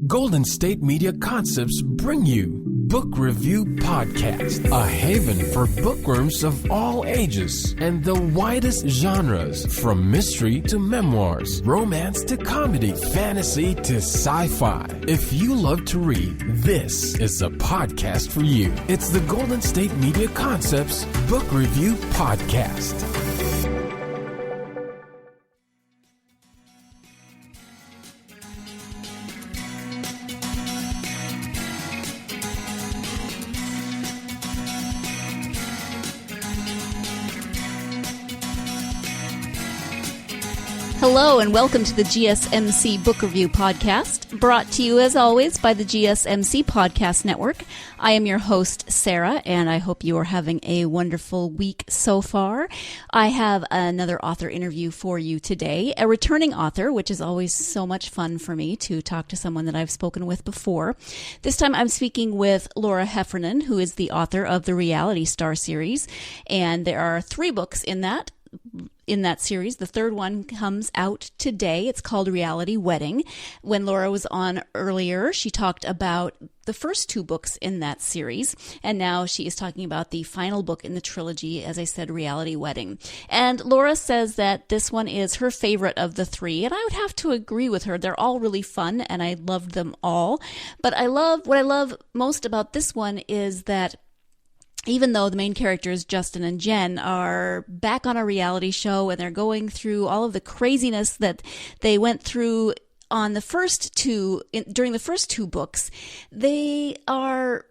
Golden State Media Concepts bring you Book Review Podcast, a haven for bookworms of all ages and the widest genres, from mystery to memoirs, romance to comedy, fantasy to sci-fi. If you love to read, this is a podcast for you. It's the Golden State Media Concepts Book Review Podcast. Hello and welcome to the GSMC Book Review Podcast, brought to you as always by the GSMC Podcast Network. I am your host, Sarah, and I hope you are having a wonderful week so far. I have another author interview for you today, a returning author, which is always so much fun for me to talk to someone that I've spoken with before. This time I'm speaking with Laura Heffernan, who is the author of the Reality Star series, and there are 3 books in that series. The third one comes out today. It's called Reality Wedding. When Laura was on earlier, she talked about the first 2 books in that series, and now she is talking about the final book in the trilogy, as I said, Reality Wedding. And Laura says that this one is her favorite of the 3, and I would have to agree with her. They're all really fun, and I loved them all. But what I love most about this one is that even though the main characters, Justin and Jen, are back on a reality show and they're going through all of the craziness that they went through on the during the first 2 books, they are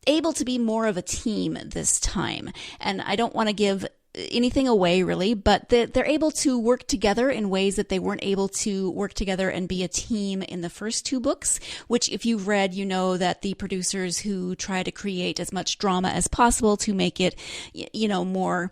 able to be more of a team this time. And I don't want to give anything away really, but they're able to work together in ways that they weren't able to work together and be a team in the first 2 books, which if you've read, you know that the producers who try to create as much drama as possible to make it, more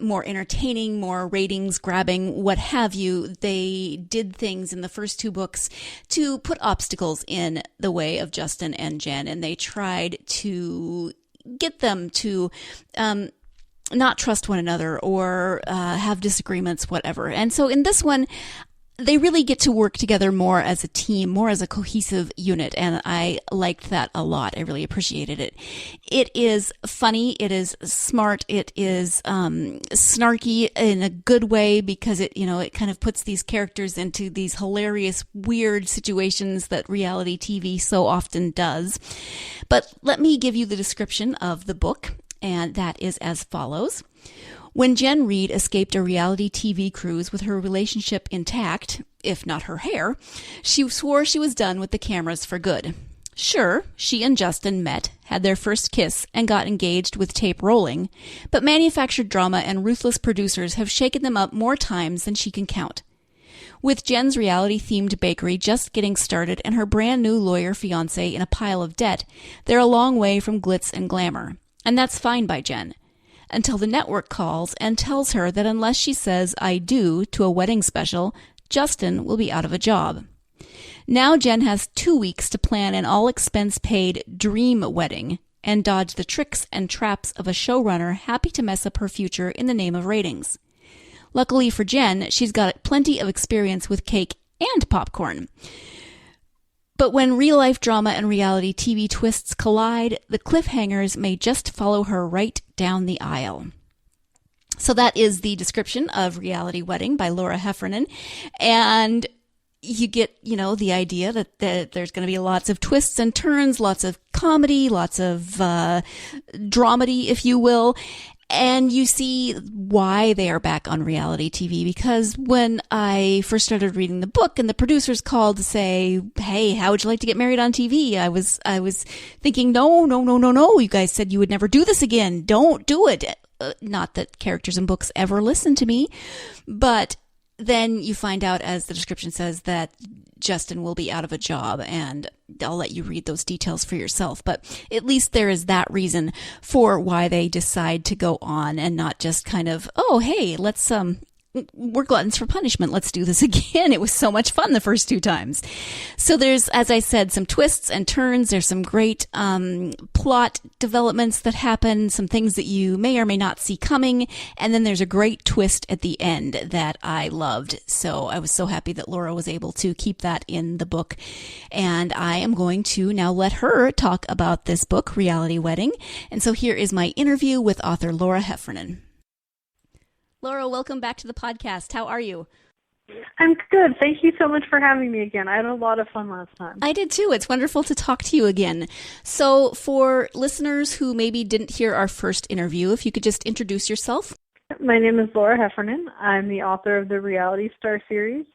entertaining, more ratings grabbing, what have you, they did things in the first 2 books to put obstacles in the way of Justin and Jen, and they tried to get them to not trust one another or have disagreements, whatever. And so in this one, they really get to work together more as a team, more as a cohesive unit, and I liked that a lot. I really appreciated it. It is funny, it is smart, it is snarky in a good way, because it kind of puts these characters into these hilarious, weird situations that reality TV so often does. But let me give you the description of the book, and that is as follows. When Jen Reed escaped a reality TV cruise with her relationship intact, if not her hair, she swore she was done with the cameras for good. Sure, she and Justin met, had their first kiss, and got engaged with tape rolling, but manufactured drama and ruthless producers have shaken them up more times than she can count. With Jen's reality-themed bakery just getting started and her brand-new lawyer fiancé in a pile of debt, they're a long way from glitz and glamour. And that's fine by Jen, until the network calls and tells her that unless she says "I do" to a wedding special, Justin will be out of a job. Now Jen has 2 weeks to plan an all-expense-paid dream wedding and dodge the tricks and traps of a showrunner happy to mess up her future in the name of ratings. Luckily for Jen, she's got plenty of experience with cake and popcorn. But when real-life drama and reality TV twists collide, the cliffhangers may just follow her right down the aisle. So that is the description of Reality Wedding by Laura Heffernan. And you get, the idea that there's going to be lots of twists and turns, lots of comedy, lots of dramedy, if you will. And you see why they are back on reality TV, because when I first started reading the book and the producers called to say, "Hey, how would you like to get married on TV?" I was thinking, no, you guys said you would never do this again. Don't do it. Not that characters in books ever listen to me, but then you find out, as the description says, that Justin will be out of a job, and I'll let you read those details for yourself. But at least there is that reason for why they decide to go on and not just kind of, oh, hey, let's we're gluttons for punishment. Let's do this again. It was so much fun the first 2 times. So there's, as I said, some twists and turns. There's some great plot developments that happen, some things that you may or may not see coming. And then there's a great twist at the end that I loved. So I was so happy that Laura was able to keep that in the book. And I am going to now let her talk about this book, Reality Wedding. And so here is my interview with author Laura Heffernan. Laura, welcome back to the podcast. How are you? I'm good. Thank you so much for having me again. I had a lot of fun last time. I did too. It's wonderful to talk to you again. So for listeners who maybe didn't hear our first interview, if you could just introduce yourself. My name is Laura Heffernan. I'm the author of the Reality Star series.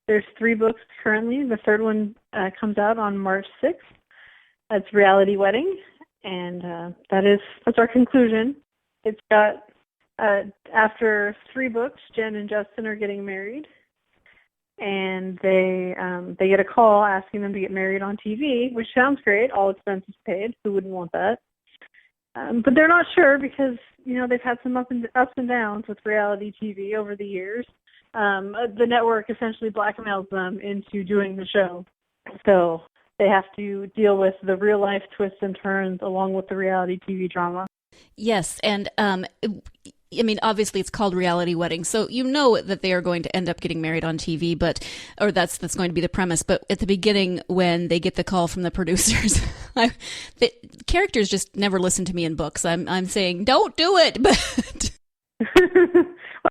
There's 3 books currently. The third one comes out on March 6th. That's Reality Wedding, and that's our conclusion. It's got after 3 books, Jen and Justin are getting married, and they get a call asking them to get married on TV, which sounds great. All expenses paid. Who wouldn't want that? But they're not sure because they've had some ups and downs with reality TV over the years. The network essentially blackmails them into doing the show, so they have to deal with the real life twists and turns along with the reality TV drama. Yes, and obviously it's called Reality Wedding, so you know that they are going to end up getting married on TV, or that's going to be the premise. But at the beginning, when they get the call from the producers, the characters just never listen to me in books. I'm saying, don't do it, but well,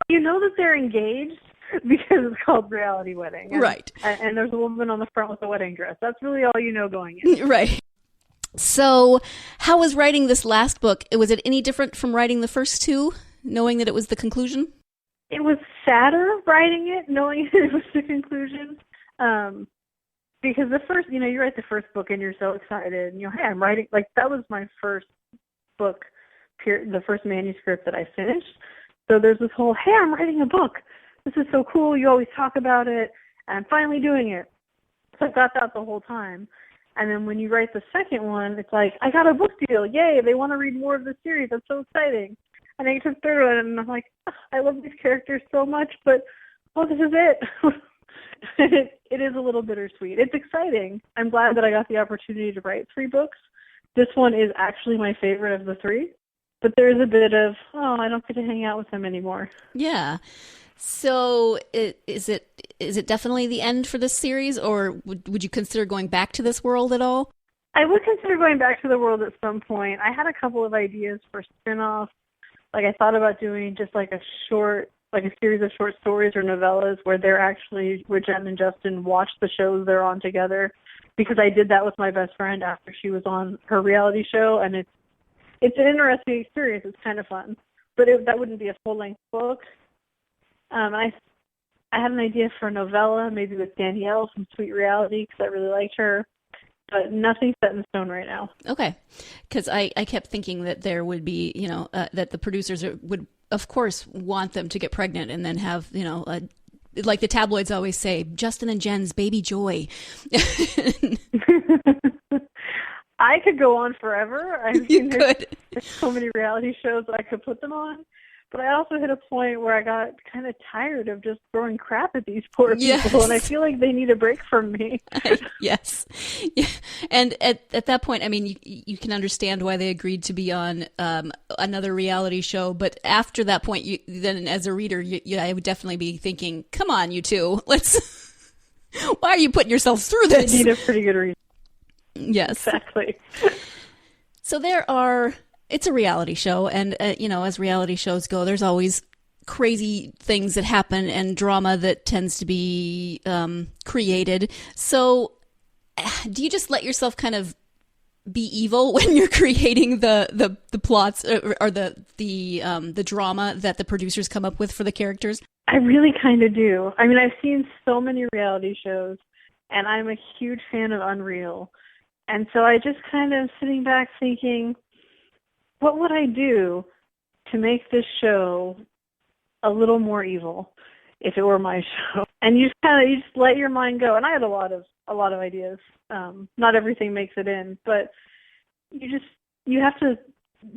you know that they're engaged because it's called Reality Wedding, right? And there's a woman on the front with a wedding dress. That's really all you know going in, right? So, how was writing this last book? Was it any different from writing the first 2? Knowing that it was the conclusion? It was sadder writing it, knowing that it was the conclusion. Because the first, you write the first book and you're so excited. And hey, I'm writing, that was my first book, the first manuscript that I finished. So there's this whole, hey, I'm writing a book. This is so cool. You always talk about it. And I'm finally doing it. So I got that the whole time. And then when you write the second one, it's like, I got a book deal. Yay, they want to read more of the series. That's so exciting. And I get to the third one, and I'm like, I love these characters so much, but, this is it. It is a little bittersweet. It's exciting. I'm glad that I got the opportunity to write 3 books. This one is actually my favorite of the 3, but there's a bit of, I don't get to hang out with them anymore. Yeah. So is it definitely the end for this series, or would you consider going back to this world at all? I would consider going back to the world at some point. I had a couple of ideas for spin-offs. I thought about doing just a series of short stories or novellas where Jen and Justin watch the shows they're on together, because I did that with my best friend after she was on her reality show, and it's an interesting experience. It's kind of fun, but that wouldn't be a full-length book. I had an idea for a novella, maybe with Danielle from Sweet Reality, because I really liked her. But nothing's set in stone right now. Okay. Because I kept thinking that there would be, that the producers would, of course, want them to get pregnant and then have, like the tabloids always say, Justin and Jen's baby joy. I could go on forever. There's so many reality shows that I could put them on. But I also hit a point where I got kind of tired of just throwing crap at these poor people, and I feel like they need a break from me. Yes. Yeah. And at that point, you can understand why they agreed to be on another reality show. But after that point, then as a reader, I would definitely be thinking, come on, you two, why are you putting yourselves through this? They need a pretty good reason. Yes. Exactly. So it's a reality show, and as reality shows go, there's always crazy things that happen and drama that tends to be created. So do you just let yourself kind of be evil when you're creating the plots or the drama that the producers come up with for the characters? I really kind of do. I've seen so many reality shows, and I'm a huge fan of Unreal. And so I just kind of sitting back thinking, what would I do to make this show a little more evil if it were my show? And you just let your mind go. And I had a lot of ideas. Not everything makes it in, but you have to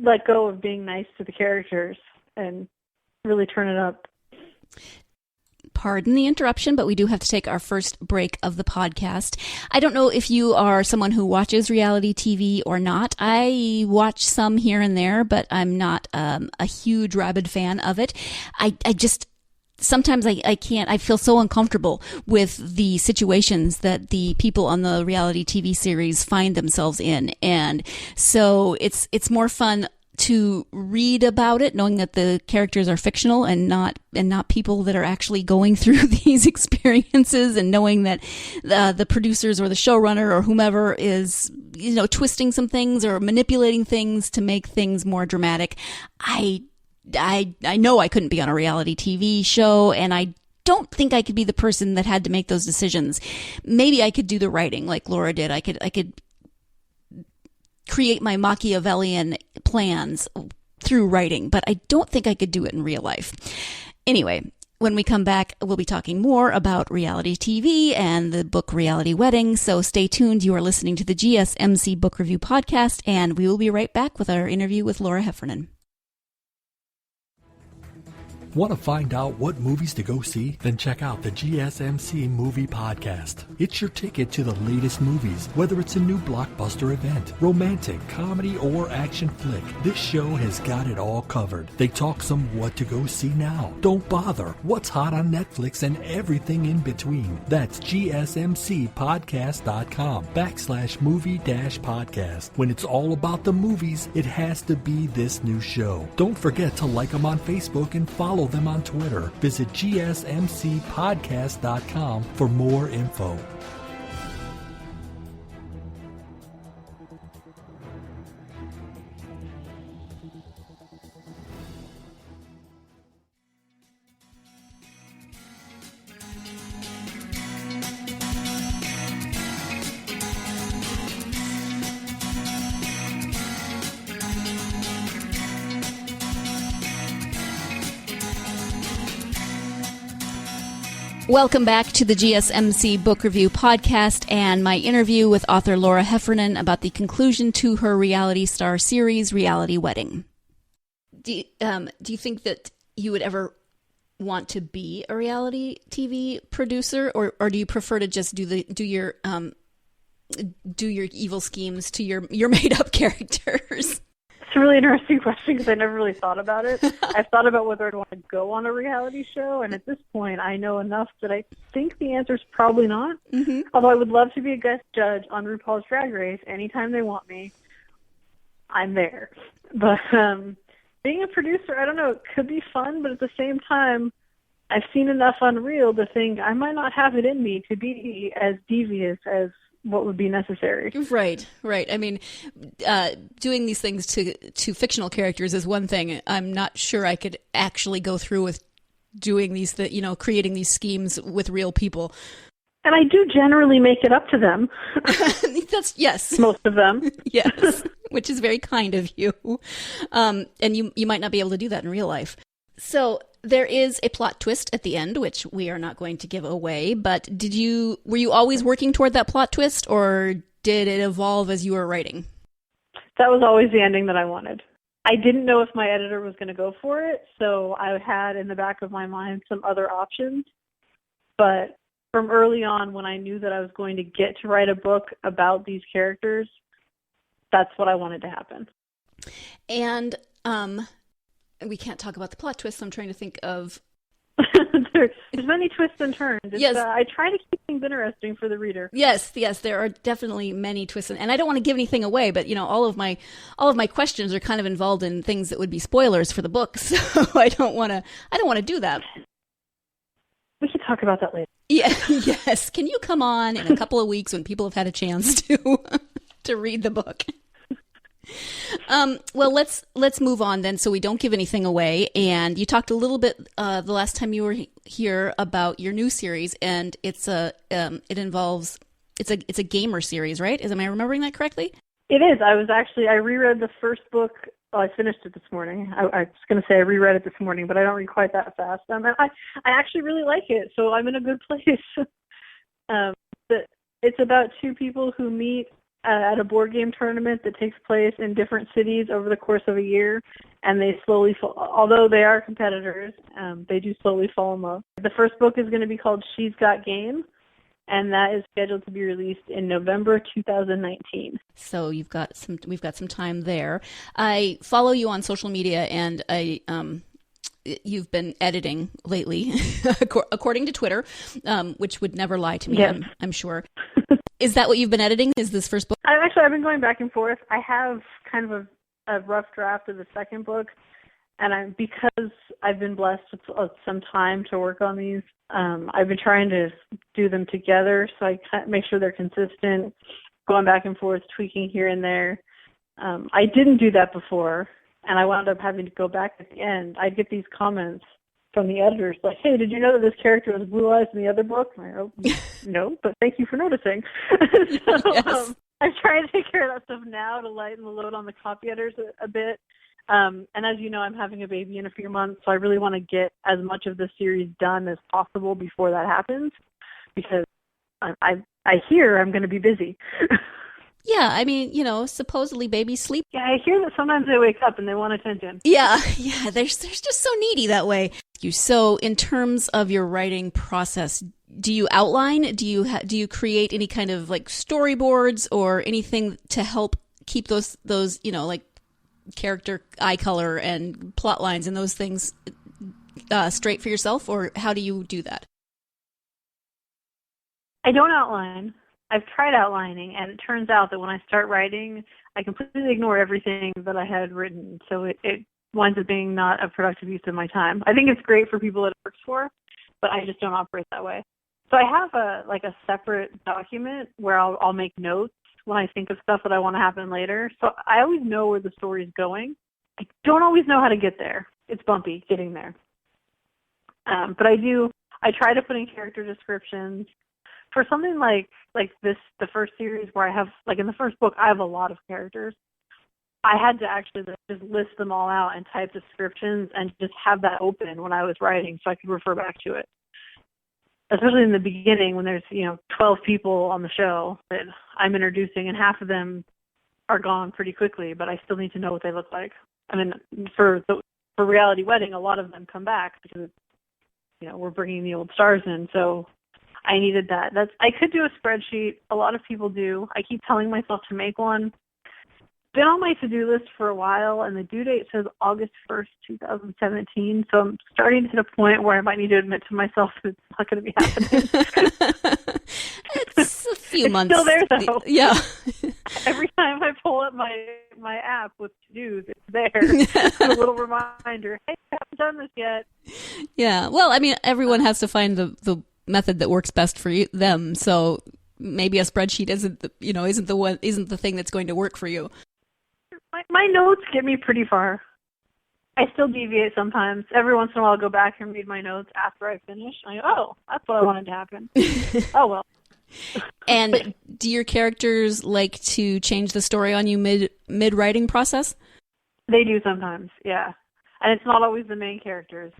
let go of being nice to the characters and really turn it up. pardon the interruption, but we do have to take our first break of the podcast. I don't know if you are someone who watches reality TV or not. I watch some here and there, but I'm not a huge rabid fan of it. I just sometimes I can't, I feel so uncomfortable with the situations that the people on the reality TV series find themselves in. And so it's more fun to read about it, knowing that the characters are fictional and not people that are actually going through these experiences, and knowing that the producers or the showrunner or whomever is, twisting some things or manipulating things to make things more dramatic. I know I couldn't be on a reality TV show, and I don't think I could be the person that had to make those decisions. Maybe I could do the writing like Laura did. I could create my Machiavellian plans through writing, but I don't think I could do it in real life. Anyway, when we come back, we'll be talking more about reality TV and the book Reality Wedding. So stay tuned. You are listening to the GSMC Book Review Podcast, and we will be right back with our interview with Laura Heffernan. Want to find out what movies to go see? Then check out the GSMC Movie Podcast. It's your ticket to the latest movies, whether it's a new blockbuster event, romantic, comedy, or action flick. This show has got it all covered. They talk some what to go see now, don't bother, what's hot on Netflix, and everything in between. That's gsmcpodcast.com/movie-podcast. When it's all about the movies, it has to be this new show. Don't forget to like them on Facebook and follow them on Twitter. Visit gsmcpodcast.com for more info. Welcome back to the GSMC Book Review Podcast and my interview with author Laura Heffernan about the conclusion to her reality star series, Reality Wedding. Do you think that you would ever want to be a reality TV producer, or do you prefer to just do your evil schemes to your made up characters? It's a really interesting question because I never really thought about it. I've thought about whether I'd want to go on a reality show, and at this point I know enough that I think the answer is probably not. Mm-hmm. Although I would love to be a guest judge on RuPaul's Drag Race anytime they want me. I'm there. But being a producer, I don't know, it could be fun, but at the same time, I've seen enough Unreal to think I might not have it in me to be as devious as what would be necessary. Right. I mean, doing these things to fictional characters is one thing. I'm not sure I could actually go through with doing these, creating these schemes with real people. And I do generally make it up to them. Yes. Most of them. Yes, which is very kind of you. And you might not be able to do that in real life. So there is a plot twist at the end, which we are not going to give away, but were you always working toward that plot twist, or did it evolve as you were writing? That was always the ending that I wanted. I didn't know if my editor was going to go for it, so I had in the back of my mind some other options. But from early on, when I knew that I was going to get to write a book about these characters, that's what I wanted to happen. And we can't talk about the plot twists. I'm trying to think of... There's many twists and turns. Yes. I try to keep things interesting for the reader. Yes, there are definitely many twists, and I don't want to give anything away, but all of my questions are kind of involved in things that would be spoilers for the book, so I don't want to do that. We should talk about that later. Yeah, yes. Can you come on in a couple of weeks when people have had a chance to read the book? Well, let's move on then, so we don't give anything away. And you talked a little bit the last time you were here about your new series, and it's a gamer series, right? Am I remembering that correctly? It is. I reread the first book. Well, I finished it this morning. I was going to say I reread it this morning, but I don't read quite that fast. I actually really like it, so I'm in a good place. It's about two people who meet at a board game tournament that takes place in different cities over the course of a year, and they slowly fall, although they are competitors, they do slowly fall in love. The first book is going to be called She's Got Game, and that is scheduled to be released in November 2019. So we've got some time there. I follow you on social media, and you've been editing lately, according to Twitter, which would never lie to me. Yes. I'm sure. Is that what you've been editing? Is this first book? I've been going back and forth. I have kind of a rough draft of the second book, and because I've been blessed with some time to work on these, I've been trying to do them together so I make sure they're consistent, going back and forth, tweaking here and there. I didn't do that before, and I wound up having to go back at the end. I'd get these comments from the editors like, hey, did you know that this character was blue eyes in the other book? And I go, no, but thank you for noticing. So yes. I'm trying to take care of that stuff now to lighten the load on the copy editors a bit. And as you know, I'm having a baby in a few months, so I really want to get as much of the series done as possible before that happens, because I hear I'm going to be busy. Yeah, I mean, supposedly babies sleep. Yeah, I hear that sometimes they wake up and they want attention. Yeah, they're just so needy that way. So in terms of your writing process, do you outline? Do you create any kind of like storyboards or anything to help keep those like character eye color and plot lines and those things straight for yourself, or how do you do that? I don't outline. I've tried outlining, and it turns out that when I start writing, I completely ignore everything that I had written, so it winds up being not a productive use of my time. I think it's great for people that it works for, but I just don't operate that way. So I have a separate document where I'll make notes when I think of stuff that I want to happen later. So I always know where the story is going. I don't always know how to get there. It's bumpy getting there. But I try to put in character descriptions. For something like this, the first series where I have, like in the first book, I have a lot of characters. I had to actually just list them all out and type descriptions and just have that open when I was writing so I could refer back to it. Especially in the beginning when there's, 12 people on the show that I'm introducing, and half of them are gone pretty quickly, but I still need to know what they look like. I mean, for Reality Wedding, a lot of them come back because, we're bringing the old stars in, so I needed that. I could do a spreadsheet. A lot of people do. I keep telling myself to make one. Been on my to-do list for a while, and the due date says August 1st, 2017, so I'm starting to hit a point where I might need to admit to myself that it's not going to be happening. It's a few months. Still there, though. Yeah. Every time I pull up my app with to-dos, it's there. A little reminder, hey, I haven't done this yet. Yeah. Well, I mean, everyone has to find the method that works best for them, so maybe a spreadsheet isn't the thing that's going to work for you. My notes get me pretty far. I still deviate sometimes. Every once in a while I'll go back and read my notes after I finish. I go, oh, that's what I wanted to happen. Oh, well. And do your characters like to change the story on you mid-writing process? They do sometimes, yeah. And it's not always the main characters.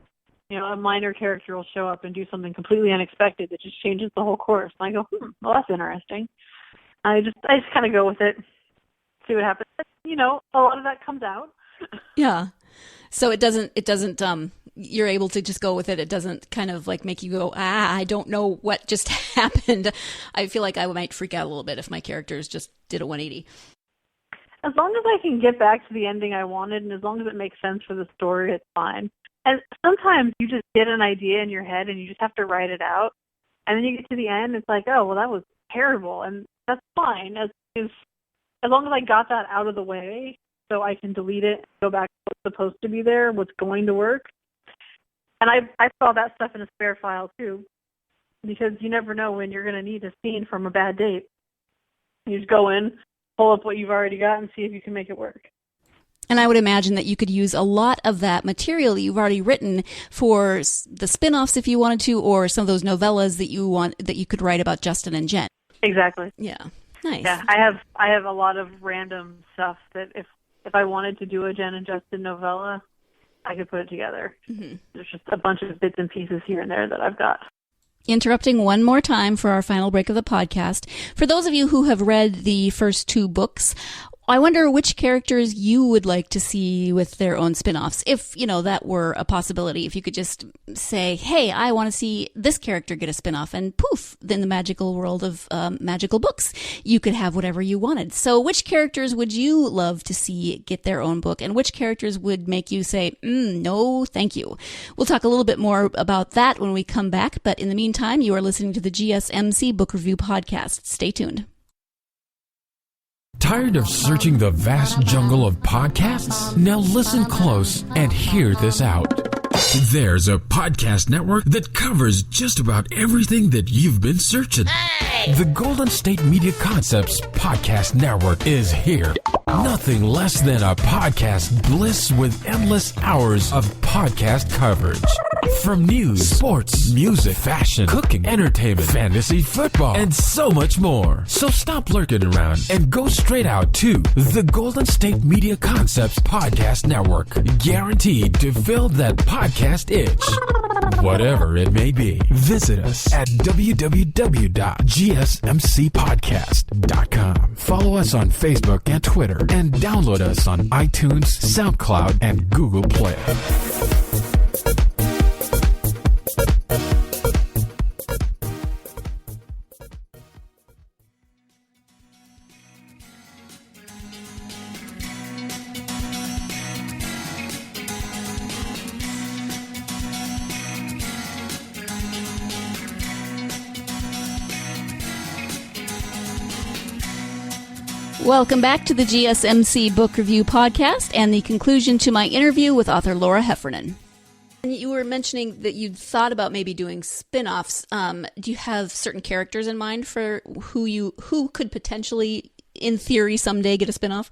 A minor character will show up and do something completely unexpected that just changes the whole course. And I go, well, that's interesting. I just kind of go with it, see what happens. A lot of that comes out. Yeah. So it doesn't, you're able to just go with it. It doesn't kind of like make you go, I don't know what just happened. I feel like I might freak out a little bit if my characters just did a 180. As long as I can get back to the ending I wanted, and as long as it makes sense for the story, it's fine. And sometimes you just get an idea in your head and you just have to write it out. And then you get to the end, it's like, oh, well, that was terrible. And that's fine. As long as I got that out of the way so I can delete it, go back to what's supposed to be there, what's going to work. And I saw that stuff in a spare file, too, because you never know when you're going to need a scene from a bad date. You just go in, pull up what you've already got, and see if you can make it work. And I would imagine that you could use a lot of that material that you've already written for the spin-offs if you wanted to, or some of those novellas that you could write about Justin and Jen. Exactly. Yeah. Nice. Yeah, I have a lot of random stuff that if I wanted to do a Jen and Justin novella, I could put it together. Mm-hmm. There's just a bunch of bits and pieces here and there that I've got. Interrupting one more time for our final break of the podcast. For those of you who have read the first 2 books, I wonder which characters you would like to see with their own spin-offs. If, that were a possibility, if you could just say, hey, I want to see this character get a spin-off, and poof, in the magical world of magical books, you could have whatever you wanted. So which characters would you love to see get their own book, and which characters would make you say, no, thank you? We'll talk a little bit more about that when we come back, but in the meantime, you are listening to the GSMC Book Review Podcast. Stay tuned. Tired of searching the vast jungle of podcasts? Now listen close and hear this out. There's a podcast network that covers just about everything that you've been searching. Hey! The Golden State Media Concepts Podcast Network is here. Nothing less than a podcast bliss with endless hours of podcast coverage. From news, sports, music, fashion, cooking, entertainment, fantasy, football, and so much more. So stop lurking around and go straight out to the Golden State Media Concepts Podcast Network. Guaranteed to fill that podcast itch. Whatever it may be. Visit us at www.gsmcpodcast.com. Follow us on Facebook and Twitter, and download us on iTunes, SoundCloud, and Google Play. Welcome back to the GSMC Book Review Podcast and the conclusion to my interview with author Laura Heffernan. You were mentioning that you'd thought about maybe doing spin-offs. Do you have certain characters in mind for who could potentially, in theory, someday get a spin-off?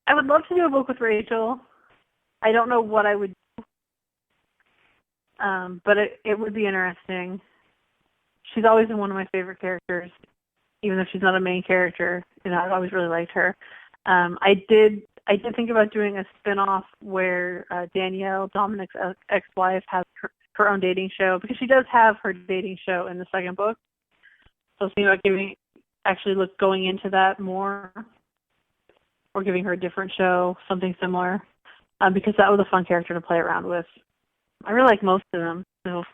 I would love to do a book with Rachel. I don't know what I would do, but it would be interesting. She's always been one of my favorite characters, even though she's not a main character. I've always really liked her. I did think about doing a spin-off where Danielle, Dominic's ex-wife, has her own dating show, because she does have her dating show in the second book. So I was thinking about going into that more, or giving her a different show, something similar, because that was a fun character to play around with. I really like most of them. So.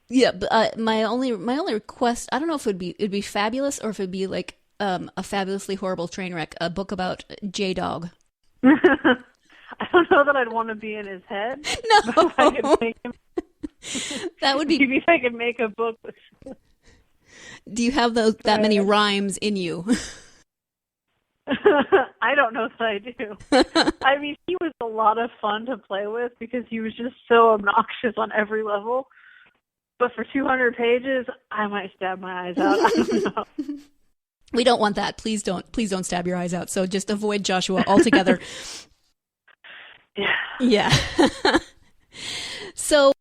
Yeah, but my only request, I don't know if it'd be fabulous, or if it'd be like a fabulously horrible train wreck, a book about J-Dog. I don't know that I'd want to be in his head. No. But if I could make him, that would be. Maybe if I could make a book with. Do you have that many rhymes in you? I don't know that I do. I mean, he was a lot of fun to play with because he was just so obnoxious on every level. But for 200 pages, I might stab my eyes out. I don't know. We don't want that. Please don't stab your eyes out. So just avoid Joshua altogether. Yeah. So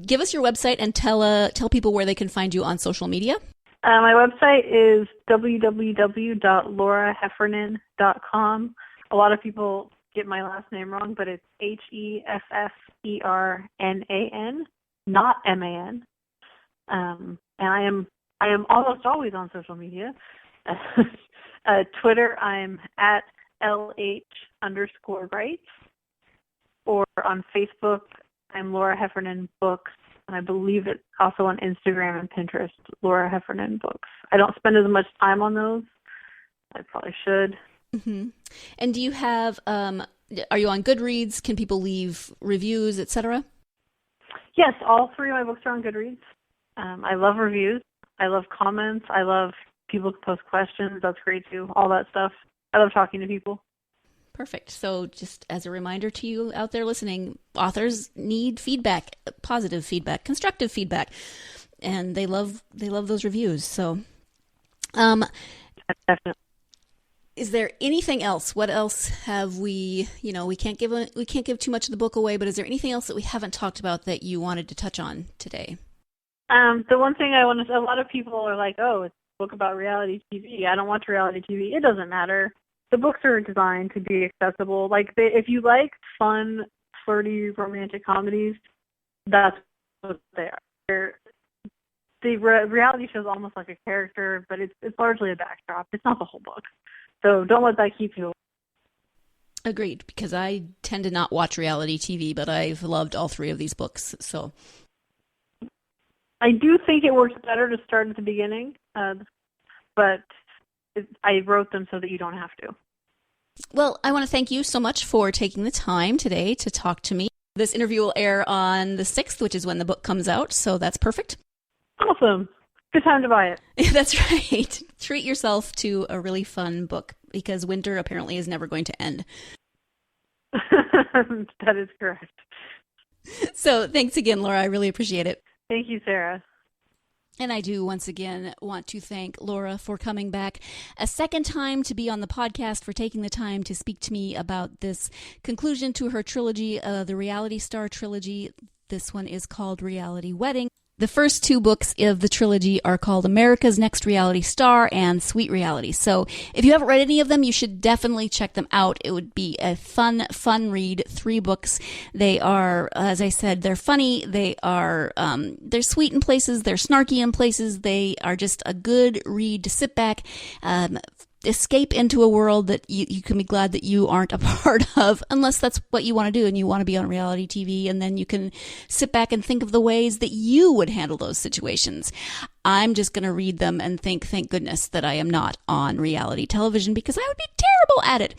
give us your website and tell people where they can find you on social media. My website is www.lauraheffernan.com. A lot of people get my last name wrong, but it's Hefffernan, not MAN. And I am almost always on social media. Twitter, I'm at LH_writes, or on Facebook, I'm Laura Heffernan Books, and I believe it's also on Instagram and Pinterest, Laura Heffernan Books. I don't spend as much time on those. I probably should. Mm-hmm. And do you have, are you on Goodreads? Can people leave reviews, etc.? Yes, all 3 of my books are on Goodreads. I love reviews. I love comments. I love people can post questions. That's great too. All that stuff. I love talking to people. Perfect. So just as a reminder to you out there listening, authors need feedback, positive feedback, constructive feedback, and they love those reviews. So, definitely. Is there anything else? What else have we? We can't give too much of the book away, but is there anything else that we haven't talked about that you wanted to touch on today? The one thing I want to say, a lot of people are like, oh, it's a book about reality TV. I don't watch reality TV. It doesn't matter. The books are designed to be accessible. Like, if you like fun, flirty, romantic comedies, that's what they are. the reality show is almost like a character, but it's largely a backdrop. It's not the whole book. So don't let that keep you away. Agreed, because I tend to not watch reality TV, but I've loved all three of these books. So I do think it works better to start at the beginning, but I wrote them so that you don't have to. Well, I want to thank you so much for taking the time today to talk to me. This interview will air on the 6th, which is when the book comes out, so that's perfect. Awesome. Good time to buy it. That's right. Treat yourself to a really fun book, because winter apparently is never going to end. That is correct. So thanks again, Laura. I really appreciate it. Thank you, Sarah. And I do once again want to thank Laura for coming back a second time to be on the podcast, for taking the time to speak to me about this conclusion to her trilogy, the Reality Star trilogy. This one is called Reality Wedding. The first two books of the trilogy are called America's Next Reality Star and Sweet Reality. So if you haven't read any of them, you should definitely check them out. It would be a fun read. 3 books. They are, as I said, they're funny. They are, they're sweet in places. They're snarky in places. They are just a good read to sit back, escape into a world that you can be glad that you aren't a part of, unless that's what you want to do and you want to be on reality TV, and then you can sit back and think of the ways that you would handle those situations. I'm just going to read them and think, thank goodness that I am not on reality television, because I would be terrible at it.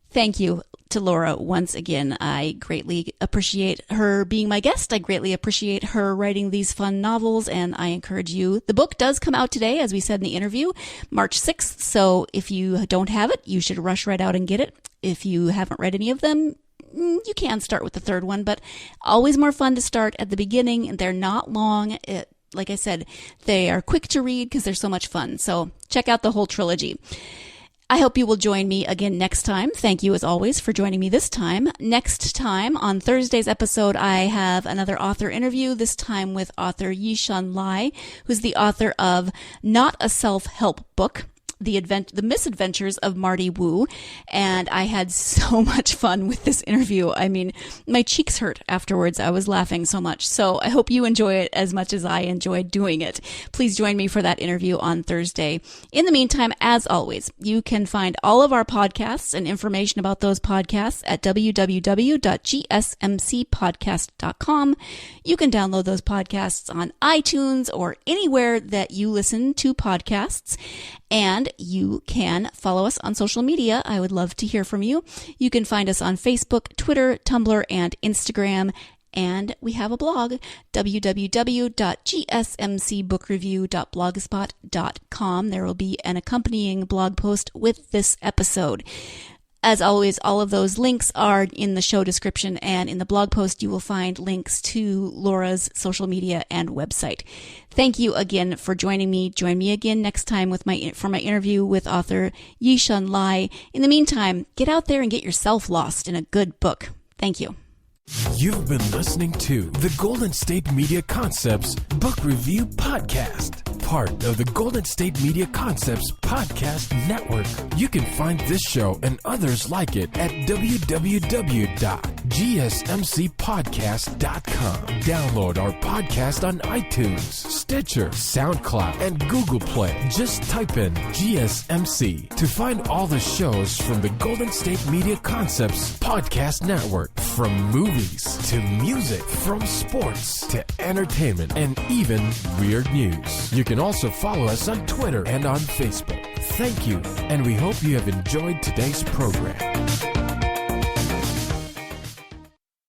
Thank you to Laura once again. I greatly appreciate her being my guest. I greatly appreciate her writing these fun novels, and I encourage you. The book does come out today, as we said in the interview, March 6th. So if you don't have it, you should rush right out and get it. If you haven't read any of them, you can start with the third one, but always more fun to start at the beginning. They're not long. Like I said, they are quick to read because they're so much fun. So check out the whole trilogy. I hope you will join me again next time. Thank you, as always, for joining me this time. Next time, on Thursday's episode, I have another author interview, this time with author Yi-Shun Lai, who's the author of Not a Self-Help Book, The Misadventures of Marty Wu. And I had so much fun with this interview. I mean, my cheeks hurt afterwards. I was laughing so much. So I hope you enjoy it as much as I enjoyed doing it. Please join me for that interview on Thursday. In the meantime, as always, you can find all of our podcasts and information about those podcasts at www.gsmcpodcast.com. You can download those podcasts on iTunes or anywhere that you listen to podcasts. And you can follow us on social media. I would love to hear from you. You can find us on Facebook, Twitter, Tumblr, and Instagram. And we have a blog, www.gsmcbookreview.blogspot.com. There will be an accompanying blog post with this episode. As always, all of those links are in the show description, and in the blog post you will find links to Laura's social media and website. Thank you again for joining me. Join me again next time for my interview with author Yi-Shun Lai. In the meantime, get out there and get yourself lost in a good book. Thank you. You've been listening to the Golden State Media Concepts Book Review Podcast, part of the Golden State Media Concepts Podcast Network. You can find this show and others like it at www.gsmcpodcast.com. Download our podcast on iTunes, Stitcher, SoundCloud, and Google Play. Just type in GSMC to find all the shows from the Golden State Media Concepts Podcast Network, from movies to music, from sports to entertainment, and even weird news. You can also follow us on Twitter and on Facebook. Thank you, and we hope you have enjoyed today's program.